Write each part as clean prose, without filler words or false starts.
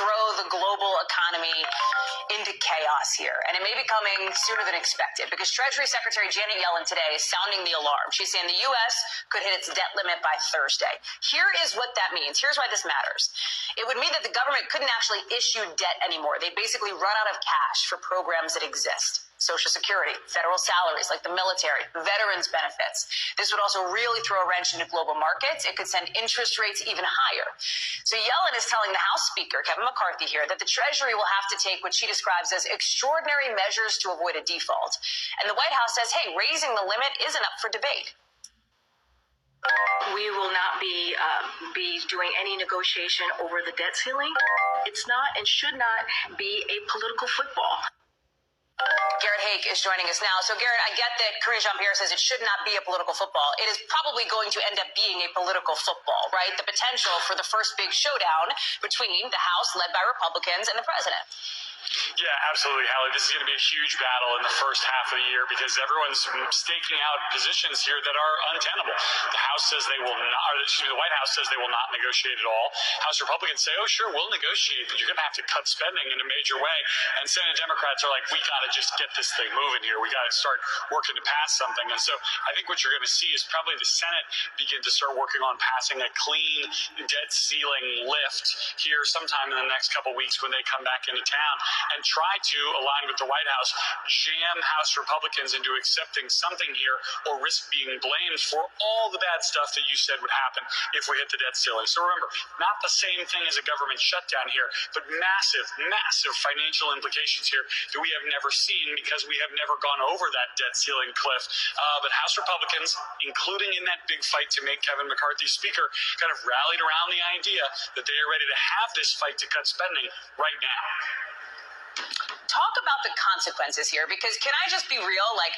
throw the global economy into chaos here. And it may be coming sooner than expected because Treasury Secretary Janet Yellen today is sounding the alarm. She's saying the U.S. could hit its debt limit by Thursday. Here is what that means. Here's why this matters. It would mean that the government couldn't actually issue debt anymore. They basically run out of cash for programs that exist. Social Security, federal salaries like the military, veterans benefits. This would also really throw a wrench into global markets. It could send interest rates even higher. So Yellen is telling the House Speaker, Kevin McCarthy here, that the Treasury will have to take what she describes as extraordinary measures to avoid a default. And the White House says, hey, raising the limit isn't up for debate. We will not be doing any negotiation over the debt ceiling. It's not and should not be a political football. Garrett Haake is joining us now. So, Garrett, I get that Karine Jean-Pierre says it should not be a political football. It is probably going to end up being a political football, right? The potential for the first big showdown between the House, led by Republicans, and the president. Yeah, absolutely, Hallie. This is going to be a huge battle in the first half of the year because everyone's staking out positions here that are untenable. The House says they will not, or excuse me, the White House says they will not negotiate at all. House Republicans say, oh, sure, we'll negotiate, but you're going to have to cut spending in a major way. And Senate Democrats are like, we got to just get this thing moving here. We got to start working to pass something. And so I think what you're going to see is probably the Senate begin to start working on passing a clean debt ceiling lift here sometime in the next couple weeks when they come back into town, and try to align with the White House, jam House Republicans into accepting something here or risk being blamed for all the bad stuff that you said would happen if we hit the debt ceiling. So remember, not the same thing as a government shutdown here, but massive, massive financial implications here that we have never seen because we have never gone over that debt ceiling cliff. But House Republicans, including in that big fight to make Kevin McCarthy Speaker, kind of rallied around the idea that they are ready to have this fight to cut spending right now. Talk about the consequences here, because can I just be real? Like,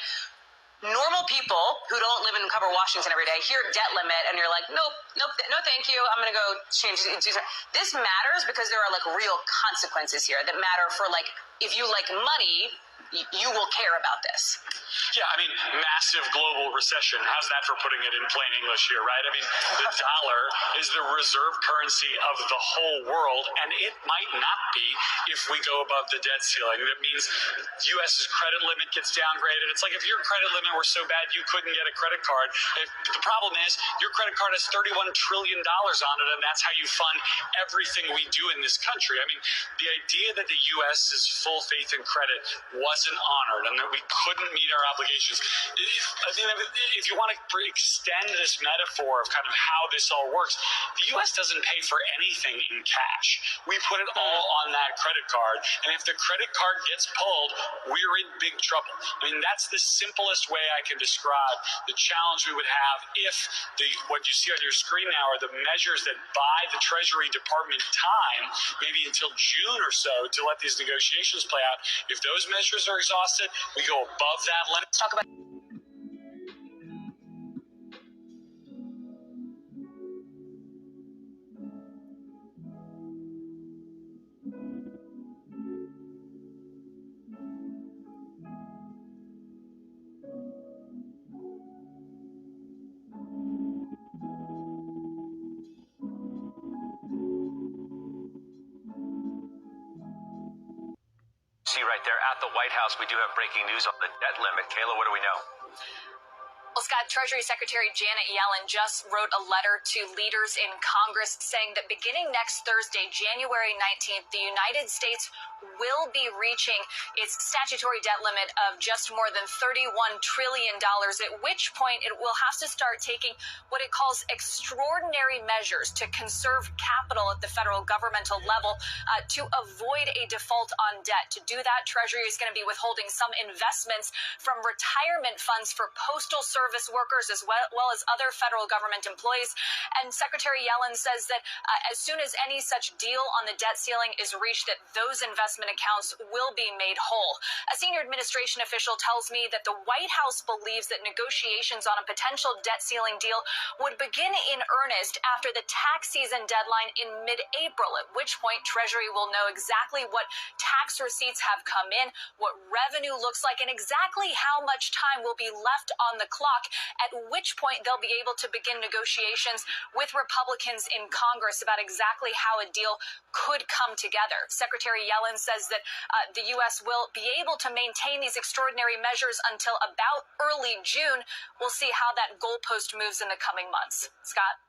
normal people who don't live and cover Washington every day hear debt limit and you're like, nope, no thank you. I'm going to go change. This matters because there are like real consequences here that matter for, like, if you like money, you will care about this. Yeah, I mean, massive global recession. How's that for putting it in plain English here, right? I mean, the dollar is the reserve currency of the whole world, and it might not be if we go above the debt ceiling. That means U.S.'s credit limit gets downgraded. It's like if your credit limit were so bad you couldn't get a credit card. The problem is your credit card has $31 trillion on it, and that's how you fund everything we do in this country. I mean, the idea that the U.S.'s full faith and credit wasn't honored and that we couldn't meet our obligations. I think that if you want to extend this metaphor of kind of how this all works, the U.S. doesn't pay for anything in cash. We put it all on that credit card, and if the credit card gets pulled, we're in big trouble. I mean, that's the simplest way I can describe the challenge we would have if what you see on your screen now are the measures that buy the Treasury Department time, maybe until June or so, to let these negotiations play out. If those measures are exhausted, we go above that limit. Let's talk about See right there at the White House, we do have breaking news on the debt limit. Kayla, what do we know? Well, Scott, Treasury Secretary Janet Yellen just wrote a letter to leaders in Congress saying that beginning next Thursday, January 19th, the United States will be reaching its statutory debt limit of just more than $31 trillion, at which point it will have to start taking what it calls extraordinary measures to conserve capital at the federal governmental level to avoid a default on debt. To do that, Treasury is going to be withholding some investments from retirement funds for postal service workers as well as other federal government employees. And Secretary Yellen says that as soon as any such deal on the debt ceiling is reached, that those investment accounts will be made whole. A senior administration official tells me that the White House believes that negotiations on a potential debt ceiling deal would begin in earnest after the tax season deadline in mid-April, at which point Treasury will know exactly what tax receipts have come in, what revenue looks like, and exactly how much time will be left on the clock bloc, at which point they'll be able to begin negotiations with Republicans in Congress about exactly how a deal could come together. Secretary Yellen says that the U.S. will be able to maintain these extraordinary measures until about early June. We'll see how that goalpost moves in the coming months. Scott?